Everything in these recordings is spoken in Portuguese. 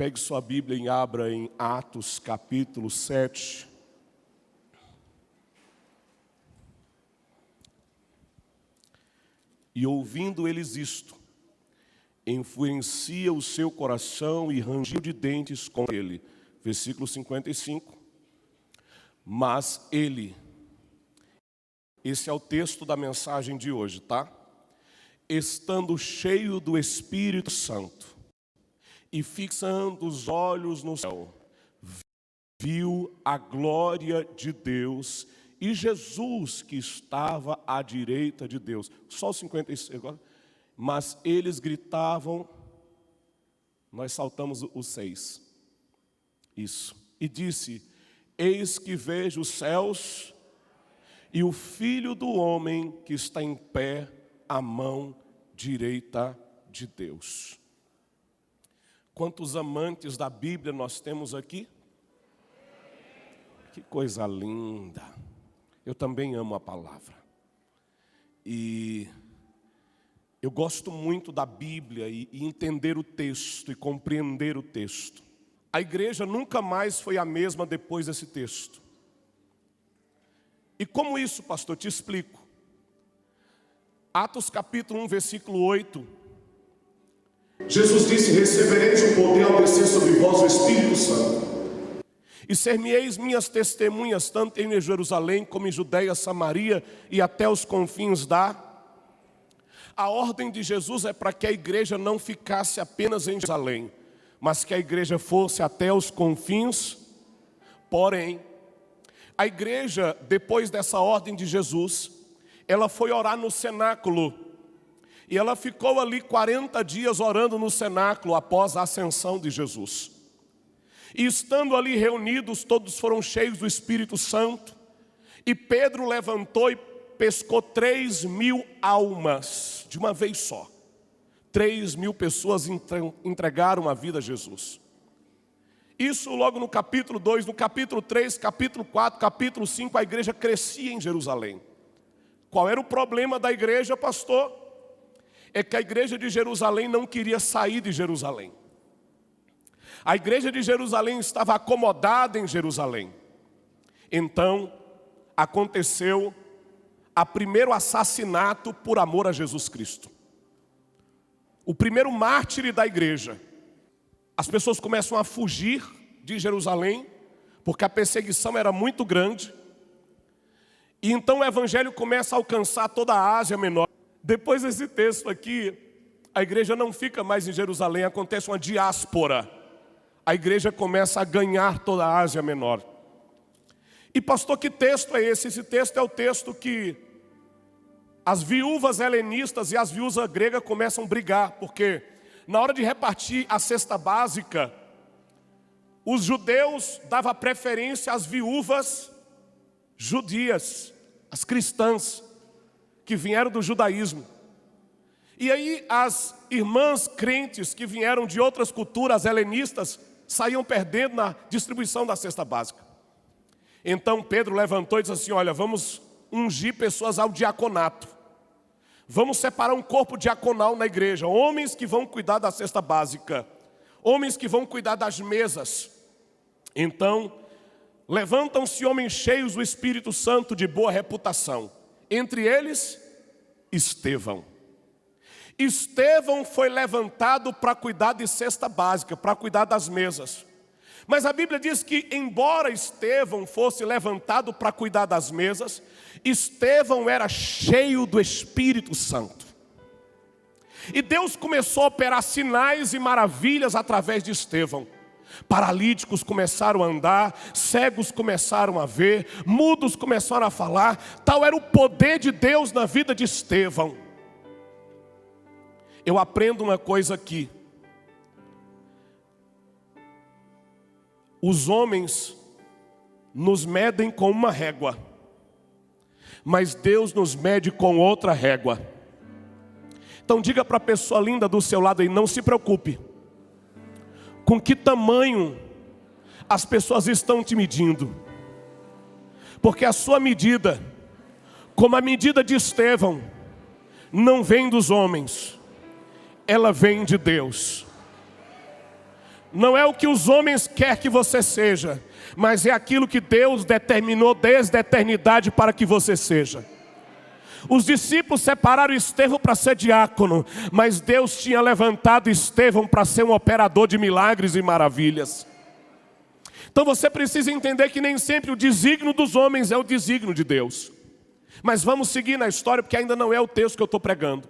Pegue sua Bíblia e abra em Atos capítulo 7. E ouvindo eles isto, enfurecia o seu coração e rangiu de dentes com ele. Versículo 55. Mas ele, esse é o texto da mensagem de hoje, tá? Estando cheio do Espírito Santo e fixando os olhos no céu, viu a glória de Deus e Jesus que estava à direita de Deus. Só o 56 agora. Mas eles gritavam, nós saltamos o 6. Isso. E disse: eis que vejo os céus e o Filho do Homem que está em pé à mão direita de Deus. Quantos amantes da Bíblia nós temos aqui? Que coisa linda. Eu também amo a palavra. E eu gosto muito da Bíblia e entender o texto e compreender o texto. A igreja nunca mais foi a mesma depois desse texto. E como isso, pastor? Te explico. Atos capítulo 1, versículo 8. Jesus disse: recebereis o poder ao descer sobre vós o Espírito Santo. E ser-me-eis minhas testemunhas, tanto em Jerusalém como em Judeia, Samaria e até os confins da... A ordem de Jesus é para que a igreja não ficasse apenas em Jerusalém, mas que a igreja fosse até os confins. Porém, a igreja, depois dessa ordem de Jesus, ela foi orar no cenáculo. E ela ficou ali 40 dias orando no cenáculo após a ascensão de Jesus. E estando ali reunidos, todos foram cheios do Espírito Santo. E Pedro levantou e pescou 3.000 almas de uma vez só. 3.000 pessoas entregaram a vida a Jesus. Isso logo no capítulo 2, no capítulo 3, capítulo 4, capítulo 5, a igreja crescia em Jerusalém. Qual era o problema da igreja, pastor? É que a igreja de Jerusalém não queria sair de Jerusalém. A igreja de Jerusalém estava acomodada em Jerusalém. Então, aconteceu o primeiro assassinato por amor a Jesus Cristo. O primeiro mártir da igreja. As pessoas começam a fugir de Jerusalém, porque a perseguição era muito grande. E então o evangelho começa a alcançar toda a Ásia Menor. Depois desse texto aqui, a igreja não fica mais em Jerusalém, acontece uma diáspora. A igreja começa a ganhar toda a Ásia Menor. E pastor, que texto é esse? Esse texto é o texto que as viúvas helenistas e as viúvas gregas começam a brigar, porque na hora de repartir a cesta básica, os judeus davam preferência às viúvas judias, as cristãs, que vieram do judaísmo. E aí as irmãs crentes que vieram de outras culturas helenistas saíam perdendo na distribuição da cesta básica. Então Pedro levantou e disse assim: olha, vamos ungir pessoas ao diaconato. Vamos separar um corpo diaconal na igreja. Homens que vão cuidar da cesta básica. Homens que vão cuidar das mesas. Então, levantam-se homens cheios do Espírito Santo de boa reputação. Entre eles, Estevão. Estevão foi levantado para cuidar de cesta básica, para cuidar das mesas. Mas a Bíblia diz que, embora Estevão fosse levantado para cuidar das mesas, Estevão era cheio do Espírito Santo. E Deus começou a operar sinais e maravilhas através de Estevão. Paralíticos começaram a andar, cegos começaram a ver, mudos começaram a falar. Tal era o poder de Deus na vida de Estevão. Eu aprendo uma coisa aqui. Os homens nos medem com uma régua, mas Deus nos mede com outra régua. Então diga para a pessoa linda do seu lado aí: não se preocupe com que tamanho as pessoas estão te medindo, porque a sua medida, como a medida de Estevão, não vem dos homens, ela vem de Deus. não é o que os homens querem que você seja, mas é aquilo que Deus determinou desde a eternidade para que você seja. Os discípulos separaram Estevão para ser diácono, mas Deus tinha levantado Estevão para ser um operador de milagres e maravilhas. Então você precisa entender que nem sempre o desígnio dos homens é o desígnio de Deus. Mas vamos seguir na história, porque ainda não é o texto que eu estou pregando.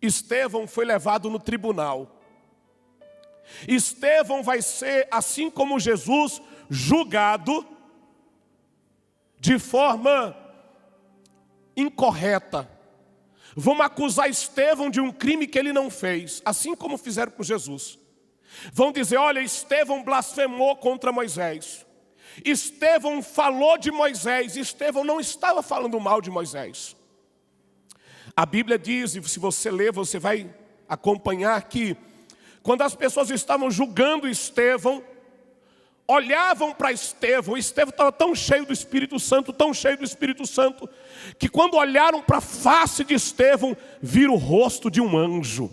Estevão foi levado no tribunal. Estevão vai ser, assim como Jesus, julgado de forma incorreta. Vão acusar Estevão de um crime que ele não fez, assim como fizeram com Jesus. Vão dizer, olha, Estevão blasfemou contra Moisés. Estevão falou de Moisés. Estevão não estava falando mal de Moisés. A Bíblia diz, e se você ler, você vai acompanhar que quando as pessoas estavam julgando Estevão, olhavam para Estevão. Estevão estava tão cheio do Espírito Santo, tão cheio do Espírito Santo, que quando olharam para a face de Estevão, viram o rosto de um anjo.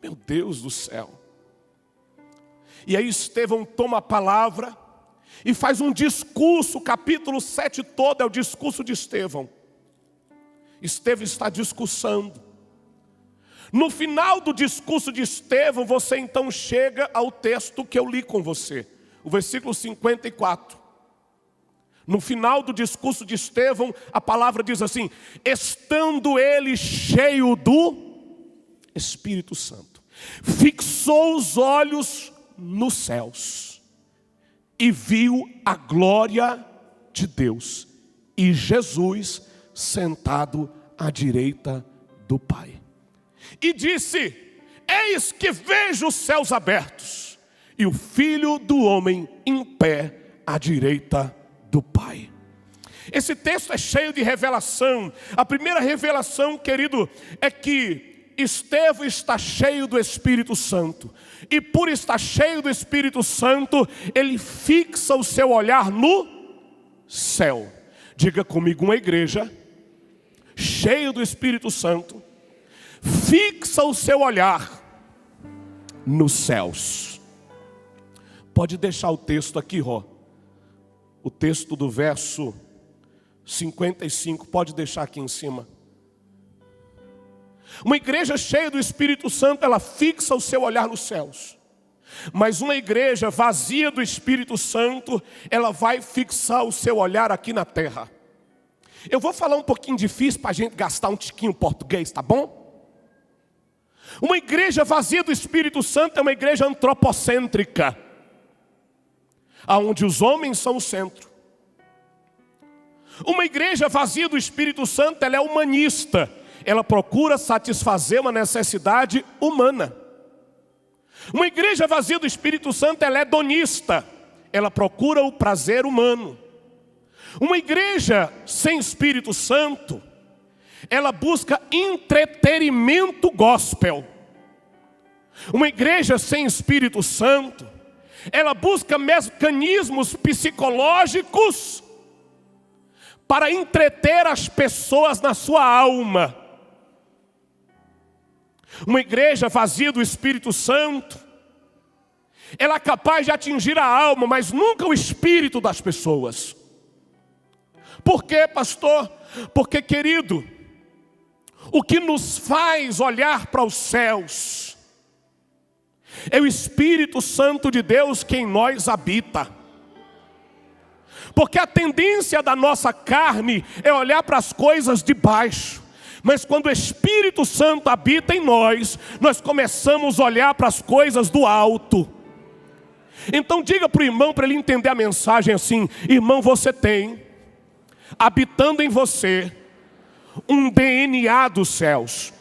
Meu Deus do céu. E aí Estevão toma a palavra e faz um discurso, o capítulo 7 todo é o discurso de Estevão. Estevão está discursando. No final do discurso de Estevão, você então chega ao texto que eu li com você, o versículo 54. No final do discurso de Estevão, a palavra diz assim: estando ele cheio do Espírito Santo, fixou os olhos nos céus e viu a glória de Deus e Jesus sentado à direita do Pai. E disse: eis que vejo os céus abertos e o Filho do Homem em pé à direita do Pai. Esse texto é cheio de revelação. A primeira revelação, querido, é que Estevão está cheio do Espírito Santo. E por estar cheio do Espírito Santo, ele fixa o seu olhar no céu. Diga comigo, uma igreja cheia do Espírito Santo fixa o seu olhar nos céus. Pode deixar o texto aqui, Ró. O texto do verso 55, pode deixar aqui em cima. Uma igreja cheia do Espírito Santo, ela fixa o seu olhar nos céus. Mas uma igreja vazia do Espírito Santo, ela vai fixar o seu olhar aqui na terra. Eu vou falar um pouquinho difícil para a gente gastar um tiquinho português, tá bom? Uma igreja vazia do Espírito Santo é uma igreja antropocêntrica, onde os homens são o centro. Uma igreja vazia do Espírito Santo, ela é humanista. Ela procura satisfazer uma necessidade humana. Uma igreja vazia do Espírito Santo, ela é hedonista. Ela procura o prazer humano. Uma igreja sem Espírito Santo, ela busca entretenimento gospel. Uma igreja sem Espírito Santo, ela busca mecanismos psicológicos para entreter as pessoas na sua alma. Uma igreja vazia do Espírito Santo, ela é capaz de atingir a alma, mas nunca o espírito das pessoas. Por quê, pastor? Porque, querido, o que nos faz olhar para os céus é o Espírito Santo de Deus que em nós habita. Porque a tendência da nossa carne é olhar para as coisas de baixo. Mas quando o Espírito Santo habita em nós, nós começamos a olhar para as coisas do alto. Então diga para o irmão, para ele entender a mensagem assim: irmão, você tem, habitando em você, um DNA dos céus.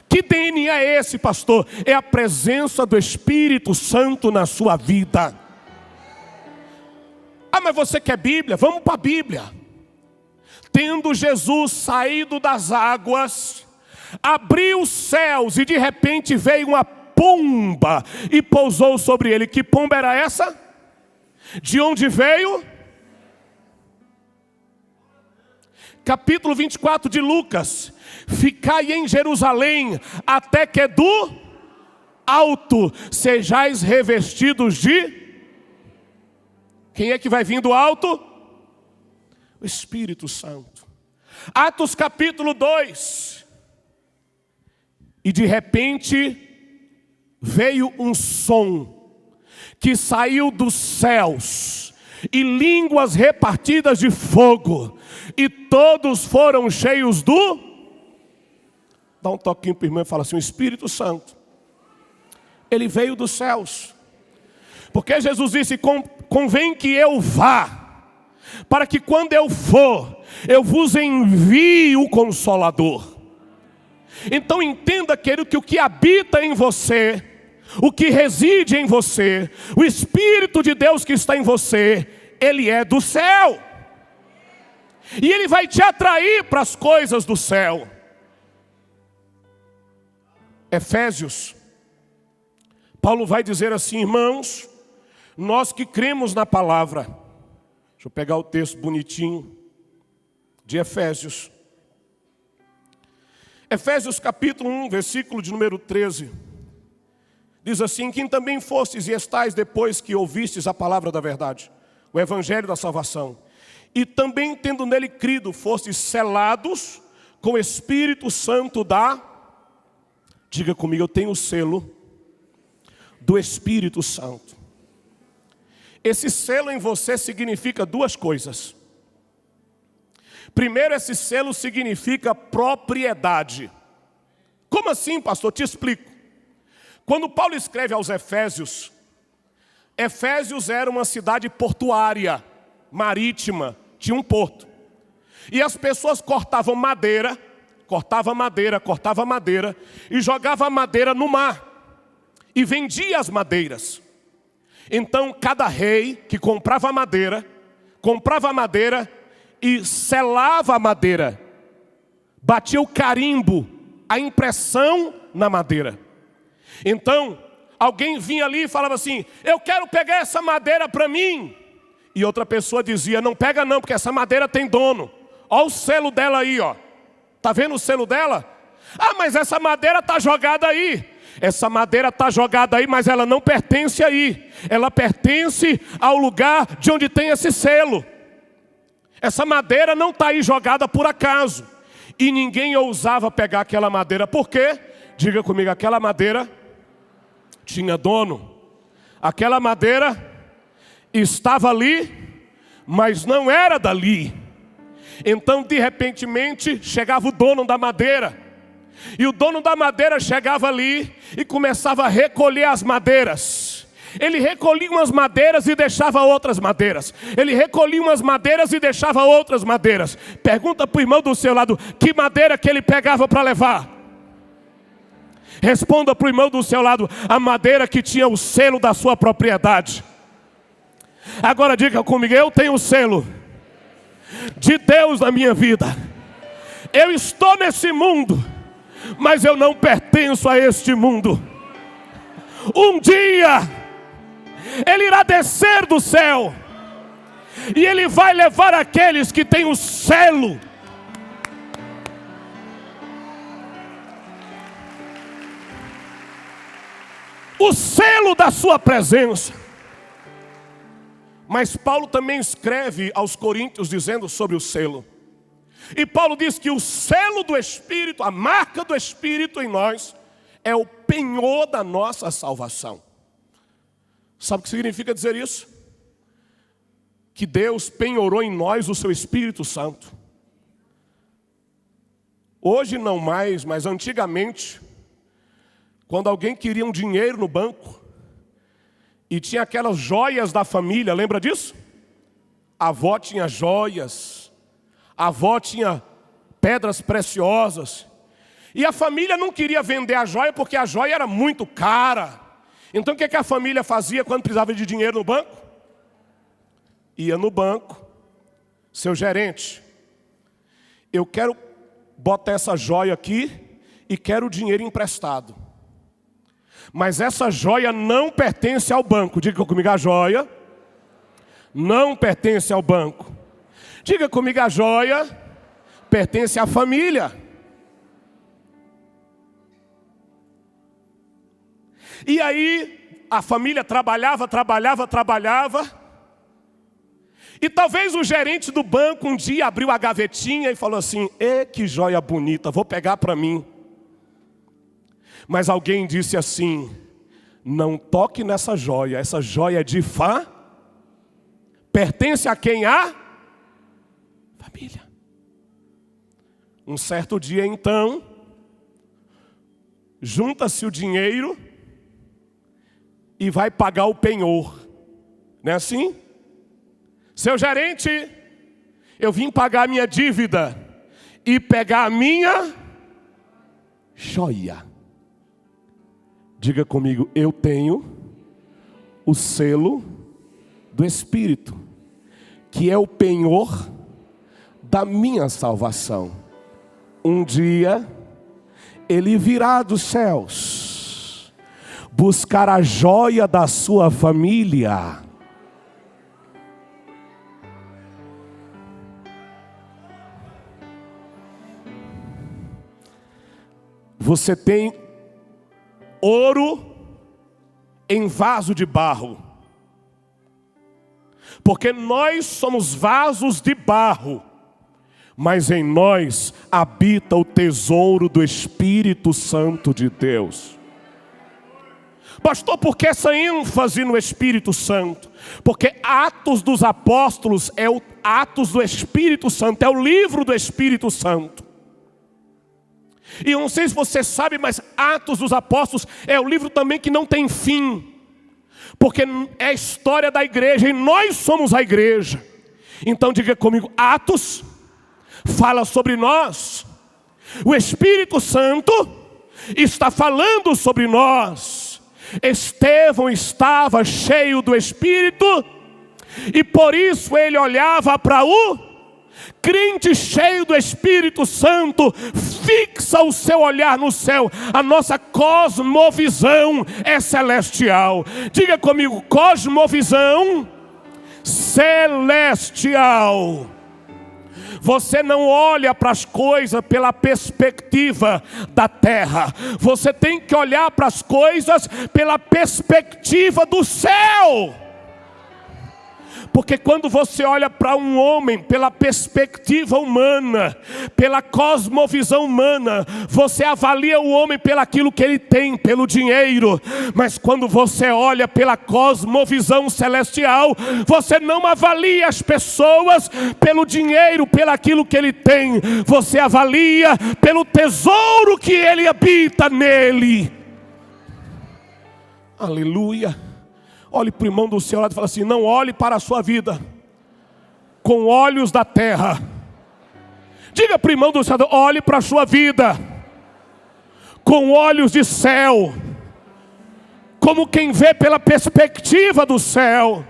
Que DNA é esse, pastor? É a presença do Espírito Santo na sua vida. Ah, mas você quer Bíblia? Vamos para a Bíblia. Tendo Jesus saído das águas, abriu os céus e de repente veio uma pomba e pousou sobre ele. Que pomba era essa? De onde veio? Capítulo 24 de Lucas: ficai em Jerusalém até que alto sejais revestidos de... Quem é que vai vir do alto? O Espírito Santo. Atos capítulo 2. E de repente veio um som que saiu dos céus, e línguas repartidas de fogo, e todos foram cheios do... Dá um toquinho para o irmão e fala assim: o Espírito Santo, ele veio dos céus. Porque Jesus disse: convém que eu vá, para que quando eu for, eu vos envie o Consolador. Então entenda, querido, que o que habita em você, o que reside em você, o Espírito de Deus que está em você, ele é do céu. E ele vai te atrair para as coisas do céu. Efésios, Paulo vai dizer assim: irmãos, nós que cremos na palavra. Deixa eu pegar o texto bonitinho de Efésios. Efésios capítulo 1, versículo de número 13. Diz assim: quem também fostes e estais depois que ouvistes a palavra da verdade, o evangelho da salvação, e também tendo nele crido, fostes selados com o Espírito Santo da... Diga comigo: eu tenho o selo do Espírito Santo. Esse selo em você significa duas coisas. Primeiro, esse selo significa propriedade. Como assim, pastor? Te explico. Quando Paulo escreve aos Efésios, Efésios era uma cidade portuária, marítima, tinha um porto. E as pessoas cortavam madeira, e jogavam a madeira no mar. E vendia as madeiras. Então cada rei que comprava madeira e selava a madeira, batia o carimbo, a impressão na madeira. Então alguém vinha ali e falava assim: eu quero pegar essa madeira para mim. E outra pessoa dizia: não pega não, porque essa madeira tem dono. Olha o selo dela aí, ó. Tá vendo o selo dela? Ah, mas essa madeira está jogada aí. Essa madeira está jogada aí, mas ela não pertence aí. Ela pertence ao lugar de onde tem esse selo. Essa madeira não está aí jogada por acaso. E ninguém ousava pegar aquela madeira. Por quê? Diga comigo: aquela madeira tinha dono. Aquela madeira estava ali, mas não era dali. Então, de repentemente, chegava o dono da madeira. E o dono da madeira chegava ali e começava a recolher as madeiras. Ele recolhia umas madeiras e deixava outras madeiras. Ele recolhia umas madeiras e deixava outras madeiras. Pergunta para o irmão do seu lado: que madeira que ele pegava para levar? Responda para o irmão do seu lado: a madeira que tinha o selo da sua propriedade. Agora diga comigo: eu tenho o selo de Deus na minha vida. Eu estou nesse mundo, mas eu não pertenço a este mundo. Um dia Ele irá descer do céu e Ele vai levar aqueles que têm o selo. O selo da sua presença. Mas Paulo também escreve aos Coríntios dizendo sobre o selo. E Paulo diz que o selo do Espírito, a marca do Espírito em nós, é o penhor da nossa salvação. Sabe o que significa dizer isso? Que Deus penhorou em nós o seu Espírito Santo. Hoje não mais, mas antigamente, quando alguém queria um dinheiro no banco, e tinha aquelas joias da família, lembra disso? A avó tinha joias, a avó tinha pedras preciosas. E a família não queria vender a joia porque a joia era muito cara. Então o que a família fazia quando precisava de dinheiro no banco? Ia no banco: seu gerente, eu quero botar essa joia aqui e quero o dinheiro emprestado. Mas essa joia não pertence ao banco. Diga comigo: a joia não pertence ao banco. Diga comigo: a joia pertence à família. E aí a família trabalhava. E talvez o gerente do banco um dia abriu a gavetinha e falou assim: que joia bonita, vou pegar para mim. Mas alguém disse assim: não toque nessa joia, essa joia é de pertence a quem? A família. Um certo dia então, junta-se o dinheiro e vai pagar o penhor. Não é assim? Seu gerente, eu vim pagar a minha dívida e pegar a minha joia. Diga comigo: eu tenho o selo do Espírito, que é o penhor da minha salvação. Um dia ele virá dos céus buscar a joia da sua família. Você tem ouro em vaso de barro, porque nós somos vasos de barro, mas em nós habita o tesouro do Espírito Santo de Deus. Pastor, por que essa ênfase no Espírito Santo? Porque Atos dos Apóstolos é o Atos do Espírito Santo, é o livro do Espírito Santo. E eu não sei se você sabe, mas Atos dos Apóstolos é o livro também que não tem fim, porque é a história da igreja e nós somos a igreja. Então diga comigo: Atos fala sobre nós. O Espírito Santo está falando sobre nós. Estevão estava cheio do Espírito e por isso ele olhava para o crente cheio do Espírito Santo, fixa o seu olhar no céu. A nossa cosmovisão é celestial. Diga comigo: cosmovisão celestial. Você não olha para as coisas pela perspectiva da terra. Você tem que olhar para as coisas pela perspectiva do céu. Porque quando você olha para um homem pela perspectiva humana, pela cosmovisão humana, você avalia o homem pelaquilo que ele tem, pelo dinheiro. Mas quando você olha pela cosmovisão celestial, você não avalia as pessoas pelo dinheiro, pelaquilo que ele tem. Você avalia pelo tesouro que ele habita nele. Aleluia. Olhe para o irmão do seu lado e fala assim: não olhe para a sua vida com olhos da terra. Diga para o irmão do seu lado: olhe para a sua vida com olhos de céu, como quem vê pela perspectiva do céu.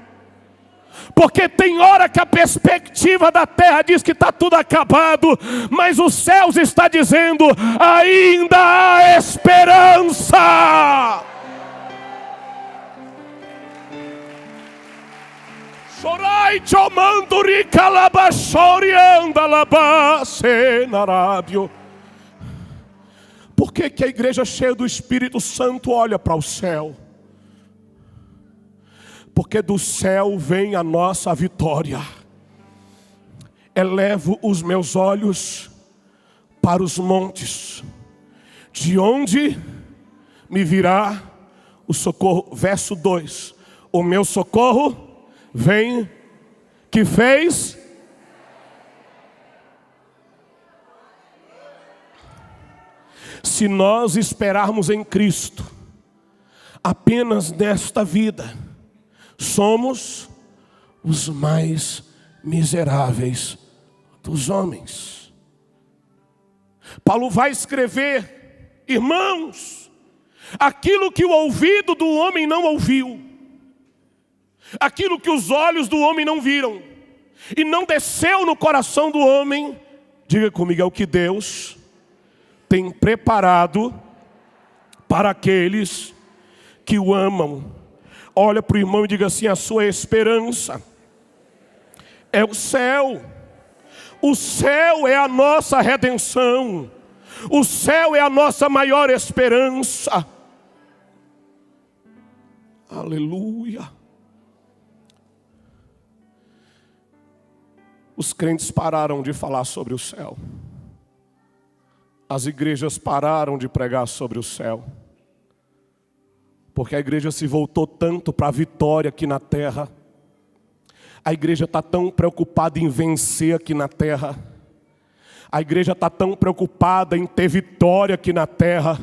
Porque tem hora que a perspectiva da terra diz que está tudo acabado, mas os céus está dizendo: ainda há esperança. Chorai chomanduri calabashori andalabase narábio. Por que a igreja cheia do Espírito Santo olha para o céu? Porque do céu vem a nossa vitória. Elevo os meus olhos para os montes, de onde me virá o socorro. Verso 2: o meu socorro vem, que fez. Se nós esperarmos em Cristo apenas nesta vida, somos os mais miseráveis dos homens. Paulo vai escrever: irmãos, aquilo que o ouvido do homem não ouviu, aquilo que os olhos do homem não viram e não desceu no coração do homem, diga comigo, é o que Deus tem preparado para aqueles que o amam. Olha para o irmão e diga assim: a sua esperança é o céu. O céu é a nossa redenção. O céu é a nossa maior esperança. Aleluia. Os crentes pararam de falar sobre o céu. As igrejas pararam de pregar sobre o céu. Porque a igreja se voltou tanto para a vitória aqui na terra. A igreja está tão preocupada em vencer aqui na terra. A igreja está tão preocupada em ter vitória aqui na terra,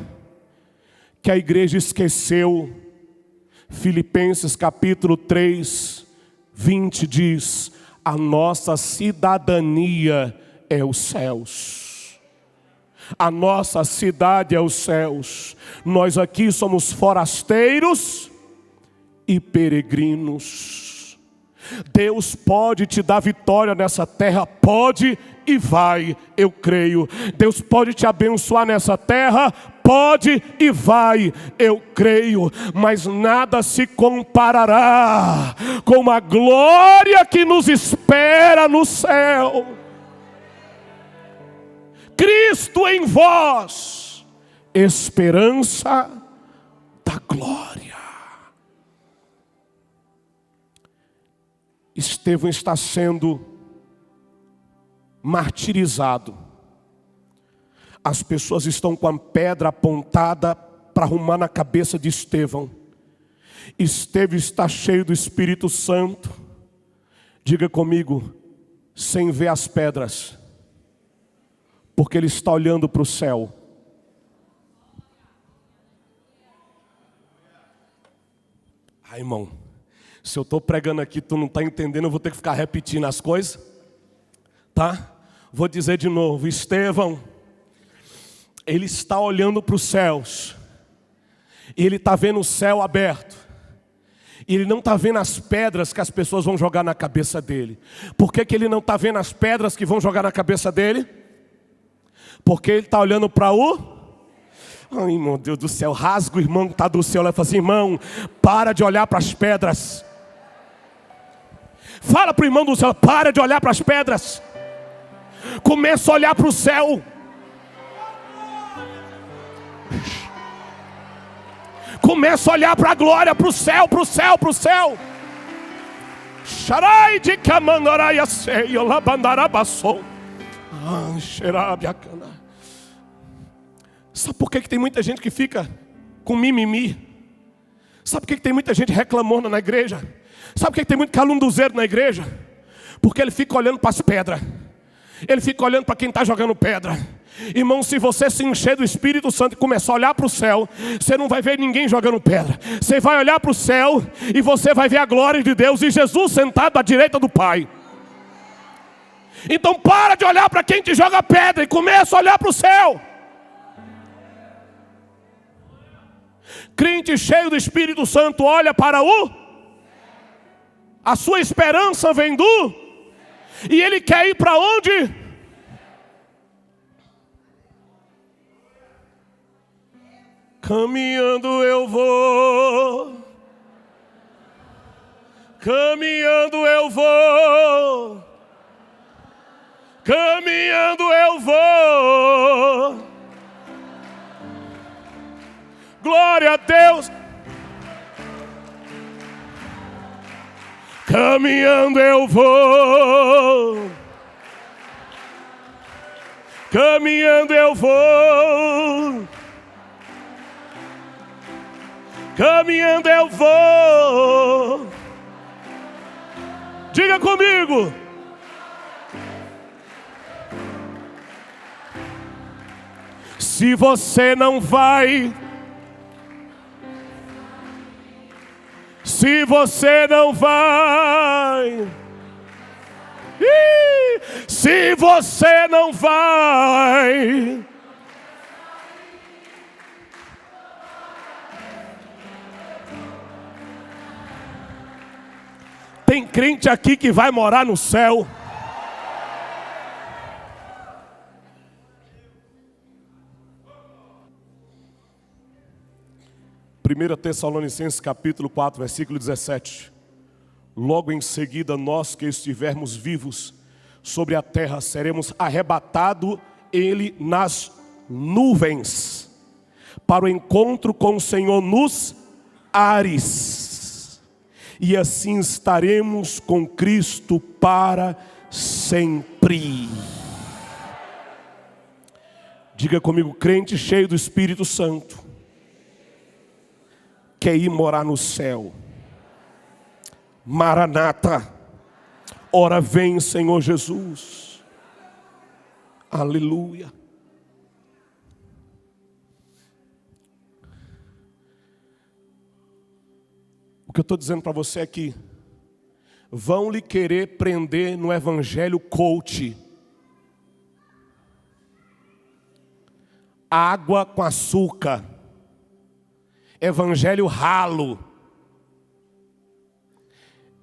que a igreja esqueceu. Filipenses capítulo 3, 20 diz: a nossa cidadania é os céus. A nossa cidade é os céus. Nós aqui somos forasteiros e peregrinos. Deus pode te dar vitória nessa terra, pode e vai, eu creio. Deus pode te abençoar nessa terra, pode e vai, eu creio. Mas nada se comparará com a glória que nos espera no céu. Cristo em vós, esperança da glória. Estevão está sendo martirizado. As pessoas estão com a pedra apontada para arrumar na cabeça de Estevão. Estevão está cheio do Espírito Santo. Diga comigo, sem ver as pedras, porque ele está olhando para o céu. Ai, irmão, se eu estou pregando aqui, tu não está entendendo, eu vou ter que ficar repetindo as coisas, tá? Vou dizer de novo. Estevão, ele está olhando para os céus, e ele está vendo o céu aberto, e ele não está vendo as pedras que as pessoas vão jogar na cabeça dele. Por que ele não está vendo as pedras que vão jogar na cabeça dele? Porque ele está olhando para o... Ai, meu Deus do céu, rasga o irmão que está do céu e fala assim: irmão, para de olhar para as pedras. Fala para o irmão do céu: para de olhar para as pedras. Começa a olhar para o céu. Começa a olhar para a glória, para o céu, para o céu, para o céu. Xarai de camandaraia seio, labandarabassou. Sabe por que tem muita gente que fica com mimimi? Sabe por que tem muita gente reclamando na igreja? Sabe por que tem muito calunduzeiro na igreja? Porque ele fica olhando para as pedras. Ele fica olhando para quem está jogando pedra. Irmão, se você se encher do Espírito Santo e começar a olhar para o céu, você não vai ver ninguém jogando pedra. Você vai olhar para o céu e você vai ver a glória de Deus e Jesus sentado à direita do Pai. Então para de olhar para quem te joga pedra e começa a olhar para o céu. Crente cheio do Espírito Santo olha para o... A sua esperança vem do... E ele quer ir para onde? Caminhando eu vou. Caminhando eu vou. Caminhando eu vou. Glória a Deus. Caminhando eu vou. Caminhando eu vou. Caminhando eu vou. Diga comigo. Se você não vai, se você não vai, se você não vai, tem crente aqui que vai morar no céu. Primeira Tessalonicenses capítulo 4, versículo 17. Logo em seguida, nós que estivermos vivos sobre a terra, seremos arrebatados ele nas nuvens, para o encontro com o Senhor nos ares. e assim estaremos com Cristo para sempre. Diga comigo: crente cheio do Espírito Santo quer ir morar no céu. Maranata, ora vem, Senhor Jesus. Aleluia. O que eu estou dizendo para você é que vão lhe querer prender no evangelho coach. Água com açúcar. Evangelho ralo.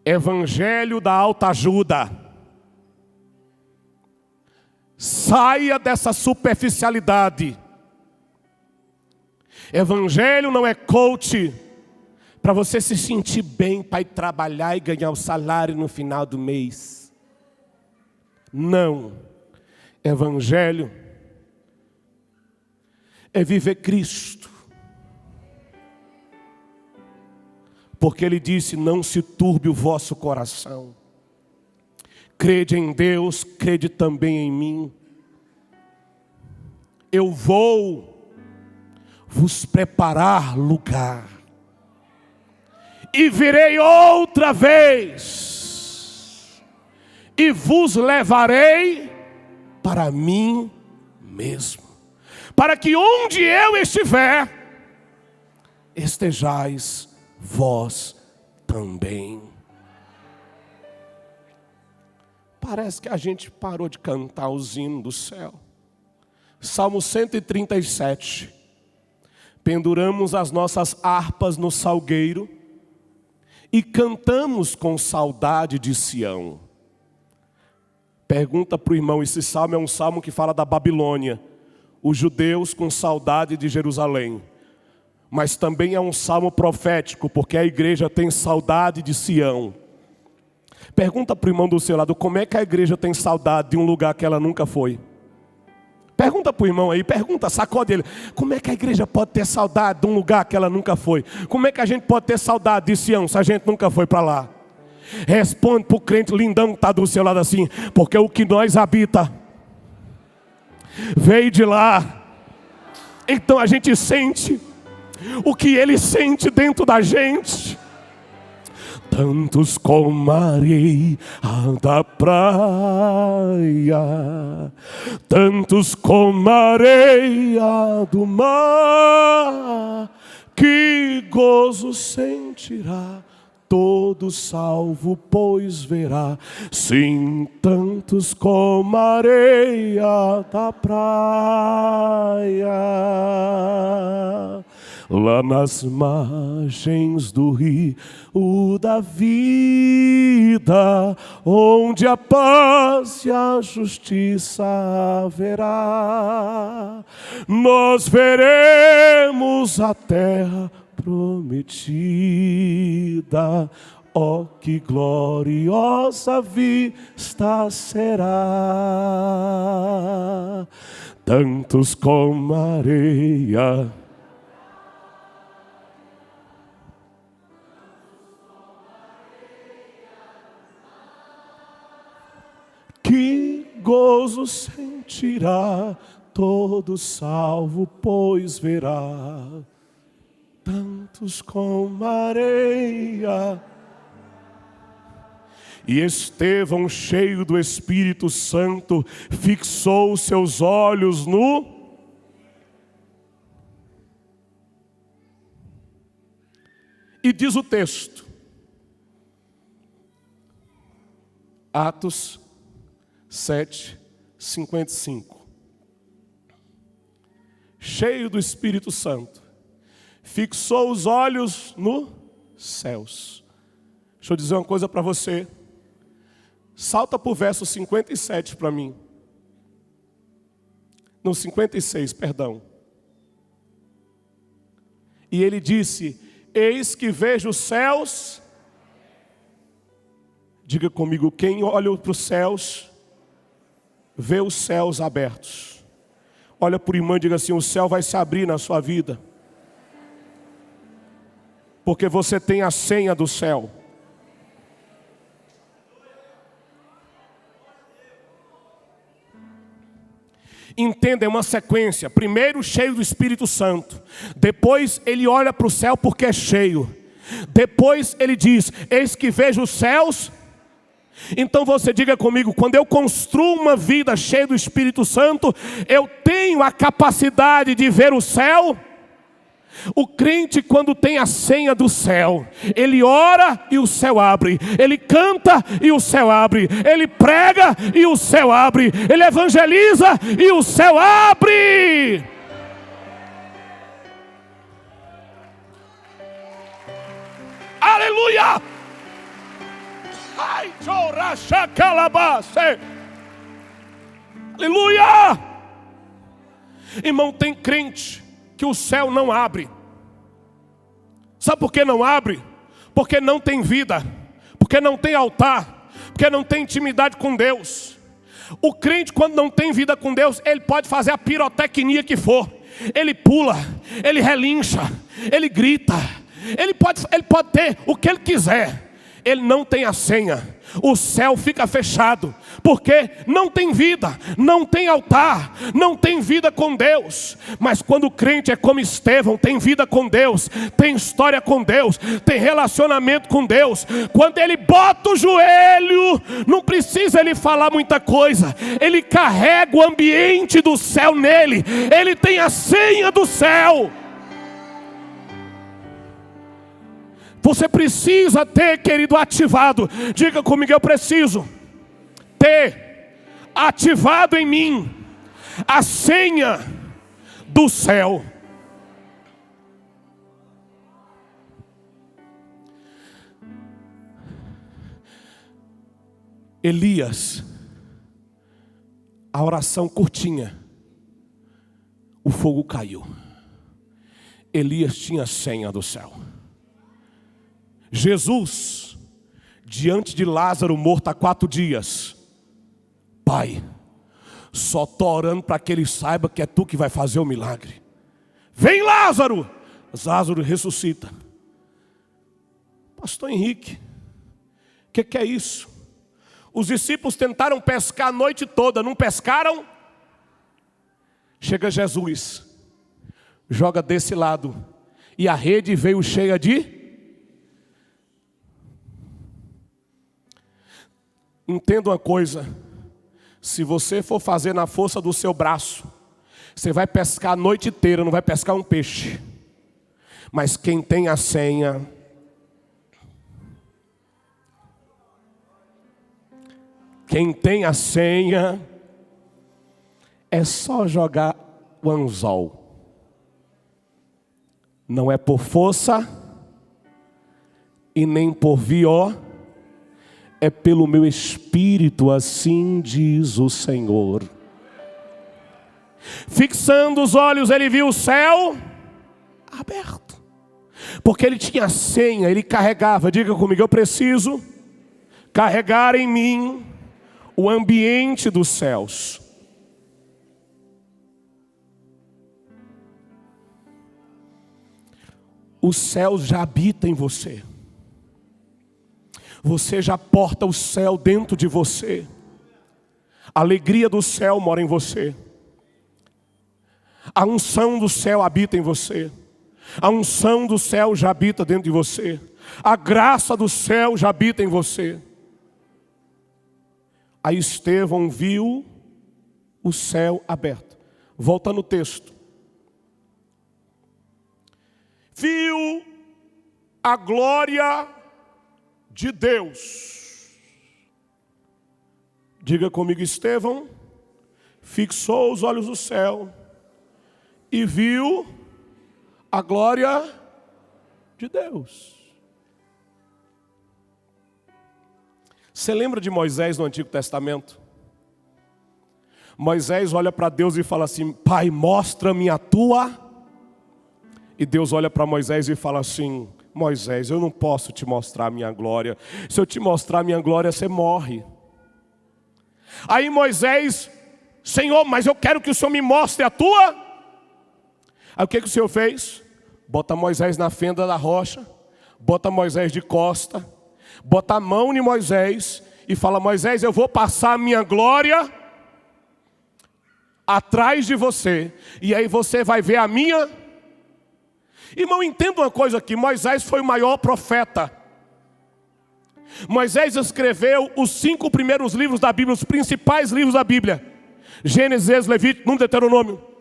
Evangelho da autoajuda. Saia dessa superficialidade. Evangelho não é coach para você se sentir bem, para ir trabalhar e ganhar o salário no final do mês. Não. Evangelho é viver Cristo. Porque Ele disse: não se turbe o vosso coração. Crede em Deus, crede também em mim. Eu vou vos preparar lugar. E virei outra vez, e vos levarei para mim mesmo, para que onde eu estiver, estejais vós também. Parece que a gente parou de cantar os hinos do céu. Salmo 137. Penduramos as nossas harpas no salgueiro e cantamos com saudade de Sião. Pergunta para o irmão: esse salmo é um salmo que fala da Babilônia, os judeus com saudade de Jerusalém. Mas também é um salmo profético, porque a igreja tem saudade de Sião. Pergunta para o irmão do seu lado: como é que a igreja tem saudade de um lugar que ela nunca foi? Pergunta para o irmão aí, pergunta, sacode ele. Como é que a igreja pode ter saudade de um lugar que ela nunca foi? Como é que a gente pode ter saudade de Sião se a gente nunca foi para lá? Responde para o crente lindão que está do seu lado assim: porque o que nós habita veio de lá. Então a gente sente o que Ele sente dentro da gente. Tantos como a areia da praia, tantos como a areia do mar, que gozo sentirá todo salvo, pois verá. Sim, tantos como a areia da praia, lá nas margens do rio da vida, onde a paz e a justiça haverá, nós veremos a terra prometida. Oh, que gloriosa vista será! Tantos como a areia, que gozo sentirá todo salvo, pois verá. Tantos como a areia. E Estevão, cheio do Espírito Santo, fixou seus olhos no... E diz o texto, Atos 7:55. Cheio do Espírito Santo, fixou os olhos nos céus. Deixa eu dizer uma coisa para você. Salta para o verso 57 para mim. No 56, perdão. E ele disse: eis que vejo os céus. Diga comigo: quem olha para os céus, vê os céus abertos. Olha para o irmão e diga assim: o céu vai se abrir na sua vida. Porque você tem a senha do céu. Entenda, é uma sequência. Primeiro cheio do Espírito Santo. Depois ele olha para o céu porque é cheio. Depois ele diz, eis que vejo os céus. Então você diga comigo, quando eu construo uma vida cheia do Espírito Santo, eu tenho a capacidade de ver o céu. O crente, quando tem a senha do céu, ele ora e o céu abre, ele canta e o céu abre, ele prega e o céu abre, ele evangeliza e o céu abre. Aleluia! Ai, choracha calabase. Aleluia! Irmão, tem crente que o céu não abre. Sabe por que não abre? Porque não tem vida, porque não tem altar, porque não tem intimidade com Deus. O crente, quando não tem vida com Deus, ele pode fazer a pirotecnia que for. Ele pula, ele relincha, ele grita, ele pode ter o que ele quiser. Ele não tem a senha. O céu fica fechado, porque não tem vida, não tem altar, não tem vida com Deus. Mas quando o crente é como Estevão, tem vida com Deus, tem história com Deus, tem relacionamento com Deus. Quando ele bota o joelho, não precisa ele falar muita coisa, ele carrega o ambiente do céu nele, ele tem a senha do céu. Você precisa ter, querido, ativado. Diga comigo, eu preciso ter ativado em mim a senha do céu. Elias, a oração curtinha, o fogo caiu. Elias tinha a senha do céu. Jesus, diante de Lázaro morto há 4 dias, Pai, só estou orando para que ele saiba que é tu que vai fazer o milagre. Vem Lázaro! Lázaro ressuscita. Pastor Henrique, o que é isso? Os discípulos tentaram pescar a noite toda, não pescaram? Chega Jesus, joga desse lado, e a rede veio cheia de... Entenda uma coisa, se você for fazer na força do seu braço, você vai pescar a noite inteira, não vai pescar um peixe. Mas quem tem a senha, é só jogar o anzol. Não é por força e nem por violência, é pelo meu espírito, assim diz o Senhor. Fixando os olhos, ele viu o céu aberto, porque ele tinha a senha, ele carregava. Diga comigo, eu preciso carregar em mim o ambiente dos céus. O céu já habita em você. Você já porta o céu dentro de você. A alegria do céu mora em você. A unção do céu habita em você. A unção do céu já habita dentro de você. A graça do céu já habita em você. Aí Estevão viu o céu aberto. Volta no texto. Viu a glória de Deus. Diga comigo, Estevão fixou os olhos no céu e viu a glória de Deus. Você lembra de Moisés no Antigo Testamento? Moisés olha para Deus e fala assim: Pai, mostra-me a tua. E Deus olha para Moisés e fala assim: Moisés, eu não posso te mostrar a minha glória. Se eu te mostrar a minha glória, você morre. Aí Moisés: Senhor, mas eu quero que o Senhor me mostre a tua. Aí o que o Senhor fez? Bota Moisés na fenda da rocha, bota Moisés de costa, bota a mão em Moisés e fala: Moisés, eu vou passar a minha glória atrás de você, e aí você vai ver a minha. Irmão, entenda uma coisa aqui, Moisés foi o maior profeta. Moisés escreveu os 5 primeiros livros da Bíblia, os principais livros da Bíblia: Gênesis, Levítico, Número, Deuteronômio.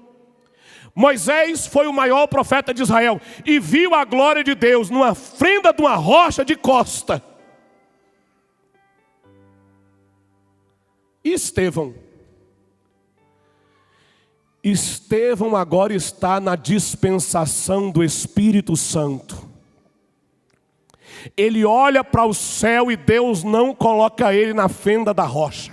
Moisés foi o maior profeta de Israel e viu a glória de Deus numa fenda de uma rocha de costa. E Estevão agora está na dispensação do Espírito Santo. Ele olha para o céu e Deus não coloca ele na fenda da rocha.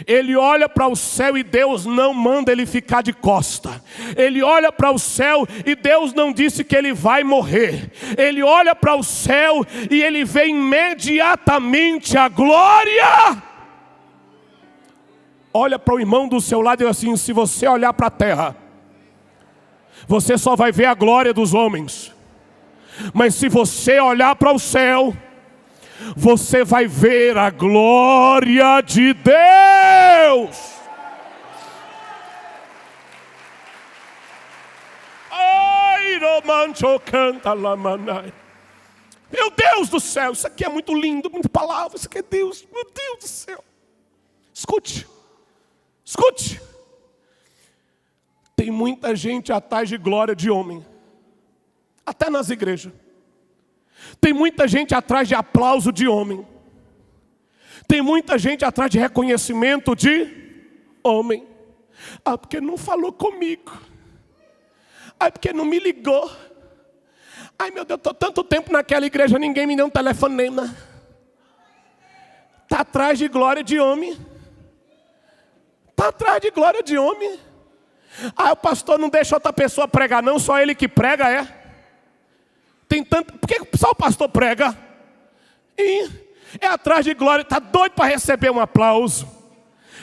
Ele olha para o céu e Deus não manda ele ficar de costa. Ele olha para o céu e Deus não disse que ele vai morrer. Ele olha para o céu e ele vê imediatamente a glória. Olha para o irmão do seu lado e diz assim: se você olhar para a terra, você só vai ver a glória dos homens. Mas se você olhar para o céu, você vai ver a glória de Deus. Ai, romancho canta la manai. Meu Deus do céu, isso aqui é muito lindo, muita palavra, isso aqui é Deus, meu Deus do céu. Escute. Tem muita gente atrás de glória de homem, até nas igrejas. Tem muita gente atrás de aplauso de homem. Tem muita gente atrás de reconhecimento de homem. Ah, porque não falou comigo. Ah, porque não me ligou. Ai, meu Deus, estou tanto tempo naquela igreja, ninguém me deu um telefonema. Está atrás de glória de homem. Está atrás de glória de homem. Ah, o pastor não deixa outra pessoa pregar não, só ele que prega, é? Tem tanto... Por que só o pastor prega? E é atrás de glória, está doido para receber um aplauso.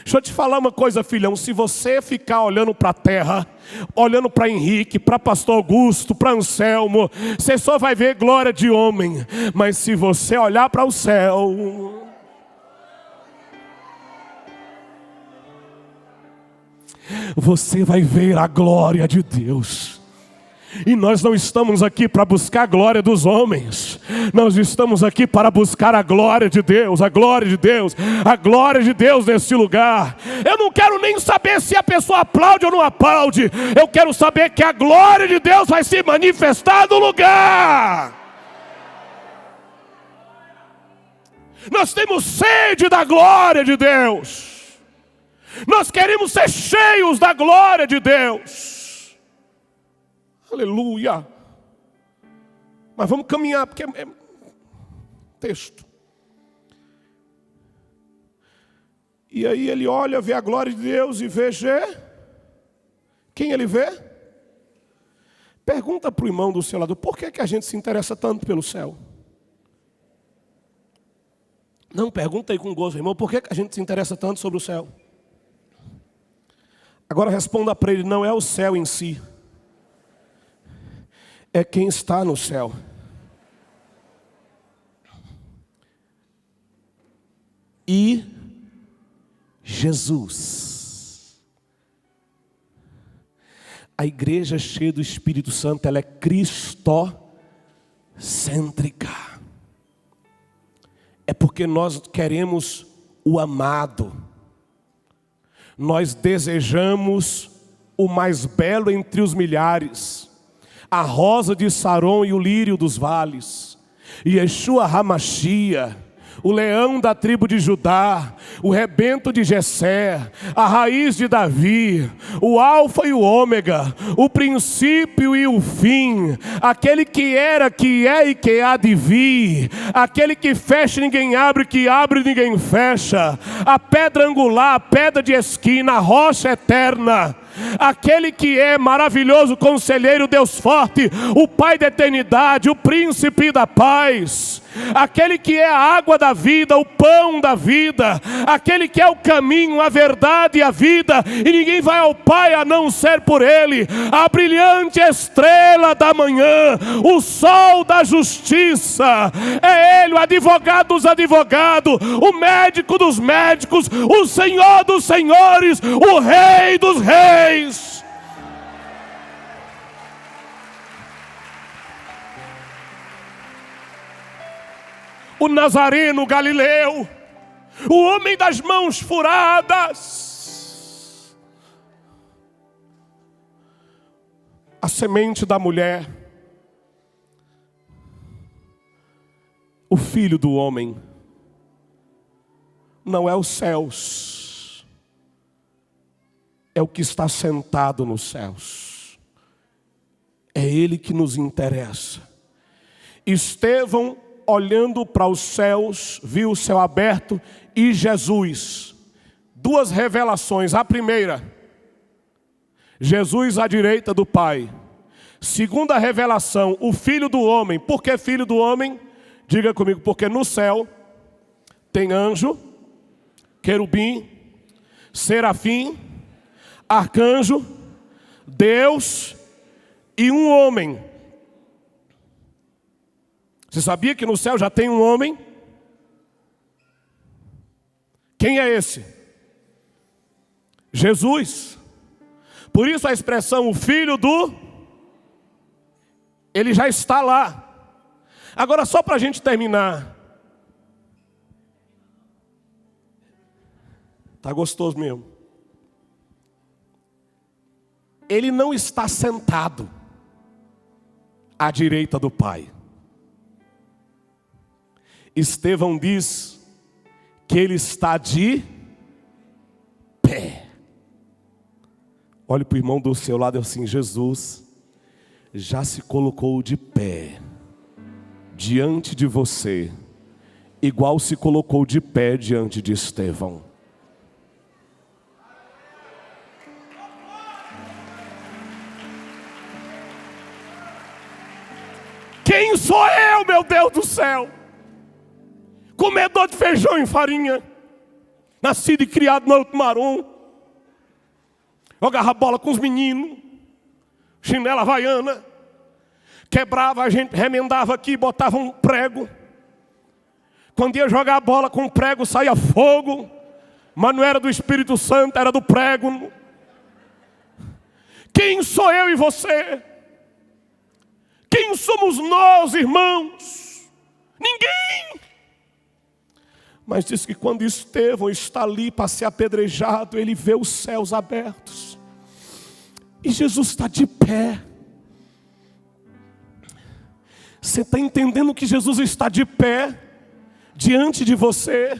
Deixa eu te falar uma coisa, filhão. Se você ficar olhando para a terra, olhando para Henrique, para pastor Augusto, para Anselmo, você só vai ver glória de homem. Mas se você olhar para o céu... você vai ver a glória de Deus. E nós não estamos aqui para buscar a glória dos homens. Nós estamos aqui para buscar a glória de Deus, a glória de Deus, a glória de Deus nesse lugar. Eu não quero nem saber se a pessoa aplaude ou não aplaude. Eu quero saber que a glória de Deus vai se manifestar no lugar. Nós temos sede da glória de Deus. Nós queremos ser cheios da glória de Deus. Aleluia. Mas vamos caminhar, porque é texto. E aí ele olha, vê a glória de Deus e vê quem ele vê? Pergunta para o irmão do seu lado: por que a gente se interessa tanto pelo céu? Não, pergunta aí com gozo, irmão, por que a gente se interessa tanto sobre o céu? Agora responda para ele: não é o céu em si, é quem está no céu. E Jesus. A igreja cheia do Espírito Santo, ela é cristocêntrica. É porque nós queremos o amado. Nós desejamos o mais belo entre os milhares, a rosa de Saron e o lírio dos vales, Yeshua HaMashiach, o leão da tribo de Judá, o rebento de Jessé, a raiz de Davi, o alfa e o ômega, o princípio e o fim, aquele que era, que é e que há de vir, aquele que fecha e ninguém abre, que abre e ninguém fecha, a pedra angular, a pedra de esquina, a rocha eterna, aquele que é maravilhoso conselheiro, Deus forte, o Pai da eternidade, o príncipe da paz. aquele que é a água da vida, o pão da vida, aquele que é o caminho, a verdade e a vida, e ninguém vai ao Pai a não ser por Ele, a brilhante estrela da manhã, o sol da justiça, é Ele, o advogado dos advogados, o médico dos médicos, o Senhor dos senhores, o Rei dos reis. O Nazareno Galileu, o homem das mãos furadas, a semente da mulher, o filho do homem, não é os céus, é o que está sentado nos céus, é Ele que nos interessa. Estevão, olhando para os céus, viu o céu aberto e Jesus. Duas revelações. A primeira, Jesus à direita do Pai. Segunda revelação, o Filho do Homem. Por que Filho do Homem? Diga comigo, porque no céu tem anjo, querubim, serafim, arcanjo, Deus e um homem. Você sabia que no céu já tem um homem? Quem é esse? Jesus. Por isso a expressão o filho do... Ele já está lá. Agora só para a gente terminar. Tá gostoso mesmo. Ele não está sentado à direita do Pai. Estevão diz que ele está de pé. Olhe para o irmão do seu lado e assim: Jesus já se colocou de pé diante de você, igual se colocou de pé diante de Estevão. Quem sou eu, meu Deus do céu? Comedor de feijão e farinha, nascido e criado no Alto Marum, jogava bola com os meninos, chinela havaiana, quebrava, a gente remendava aqui, botava um prego. Quando ia jogar a bola com o prego saía fogo, mas não era do Espírito Santo, era do prego. Quem sou eu e você? Quem somos nós, irmãos? Ninguém. Mas diz que quando Estevão está ali para ser apedrejado, ele vê os céus abertos. E Jesus está de pé. Você está entendendo que Jesus está de pé diante de você?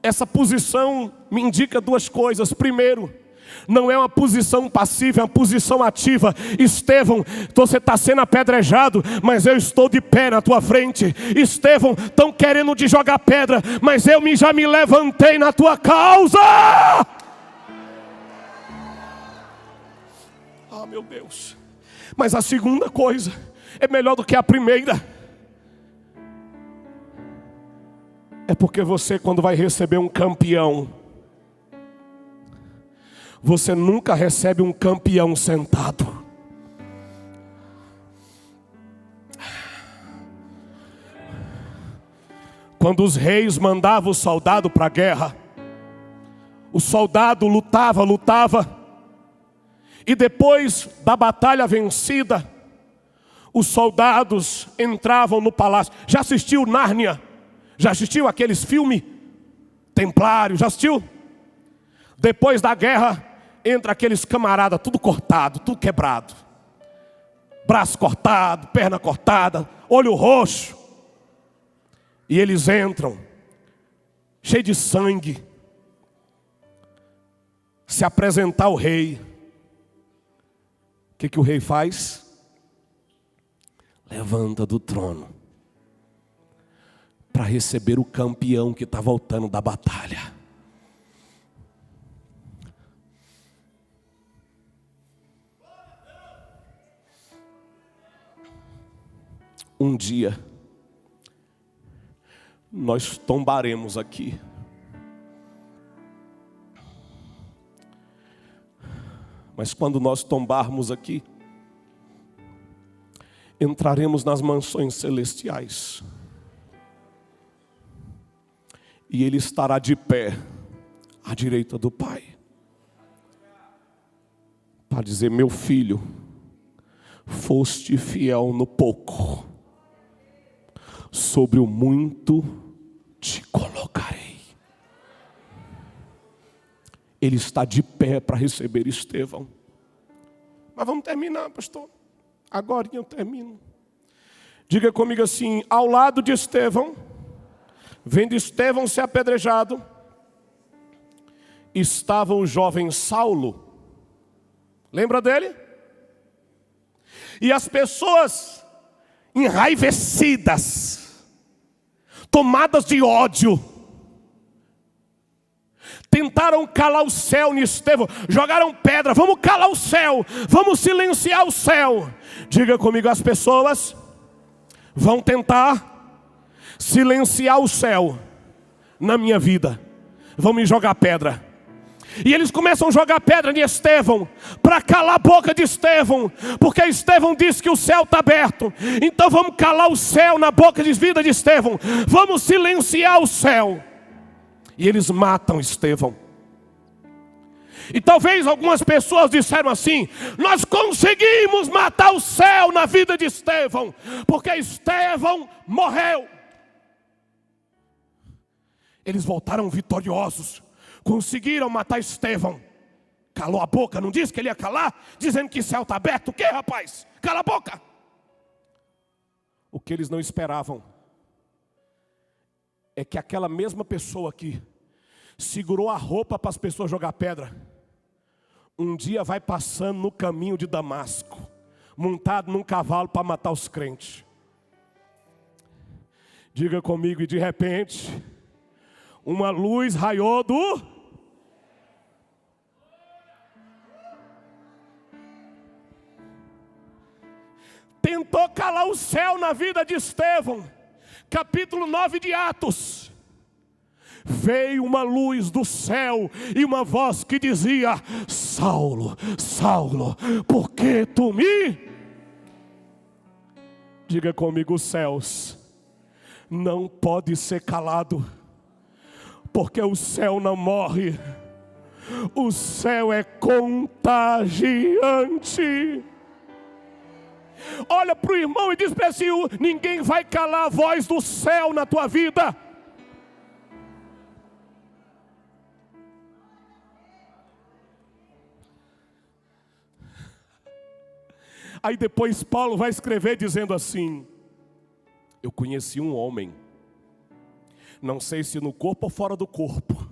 Essa posição me indica duas coisas. Primeiro, não é uma posição passiva, é uma posição ativa. Estevão, você está sendo apedrejado, mas eu estou de pé na tua frente. Estevão, estão querendo te jogar pedra, mas eu já me levantei na tua causa. Ah, meu Deus. Mas a segunda coisa é melhor do que a primeira. É porque você, quando vai receber um campeão, você nunca recebe um campeão sentado. Quando os reis mandavam o soldado para a guerra, o soldado lutava, e depois da batalha vencida, os soldados entravam no palácio. Já assistiu Nárnia? Já assistiu aqueles filmes? Templário, já assistiu? Depois da guerra, entra aqueles camaradas, tudo cortado, tudo quebrado. Braço cortado, perna cortada, olho roxo. E eles entram, cheio de sangue, se apresentar ao rei. O que o rei faz? Levanta do trono para receber o campeão que está voltando da batalha. um dia nós tombaremos aqui. Mas quando nós tombarmos aqui, entraremos nas mansões celestiais. E Ele estará de pé à direita do Pai, para dizer: meu filho, foste fiel no pouco, sobre o muito te colocarei. Ele está de pé para receber Estevão. Mas vamos terminar, pastor. Agora eu termino. Diga comigo assim: ao lado de Estevão, vendo Estevão ser apedrejado, estava o jovem Saulo. Lembra dele? E as pessoas enraivecidas, tomadas de ódio, tentaram calar o céu em Estevão, jogaram pedra. Vamos calar o céu, vamos silenciar o céu. Diga comigo: as pessoas vão tentar silenciar o céu na minha vida, vão me jogar pedra. E eles começam a jogar pedra em Estevão, para calar a boca de Estevão, porque Estevão disse que o céu está aberto. Então vamos calar o céu na boca de vida de Estevão, vamos silenciar o céu. E eles matam Estevão. E talvez algumas pessoas disseram assim: nós conseguimos matar o céu na vida de Estevão, porque Estevão morreu. Eles voltaram vitoriosos, conseguiram matar Estevão. Calou a boca, não disse que ele ia calar? Dizendo que o céu está aberto. O que, rapaz? Cala a boca. O que eles não esperavam é que aquela mesma pessoa aqui segurou a roupa para as pessoas jogar pedra, um dia vai passando no caminho de Damasco, montado num cavalo para matar os crentes. Diga comigo: e de repente uma luz raiou do... Tentou calar o céu na vida de Estevão. Capítulo 9 de Atos. Veio uma luz do céu e uma voz que dizia: Saulo, Saulo, por que tu me... Diga comigo: os céus não pode ser calado, porque o céu não morre, o céu é contagiante. Olha para o irmão e diz para ele: ninguém vai calar a voz do céu na tua vida. Aí depois Paulo vai escrever dizendo assim: eu conheci um homem, não sei se no corpo ou fora do corpo,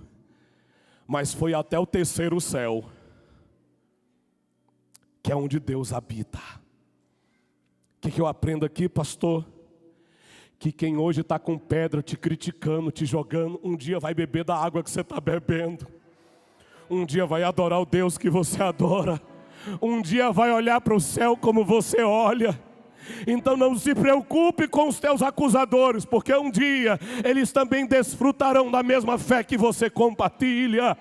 mas foi até o terceiro céu, que é onde Deus habita. O que eu aprendo aqui, pastor? Que quem hoje está com pedra te criticando, te jogando, um dia vai beber da água que você está bebendo. Um dia vai adorar o Deus que você adora. Um dia vai olhar para o céu como você olha. Então não se preocupe com os teus acusadores, porque um dia eles também desfrutarão da mesma fé que você compartilha.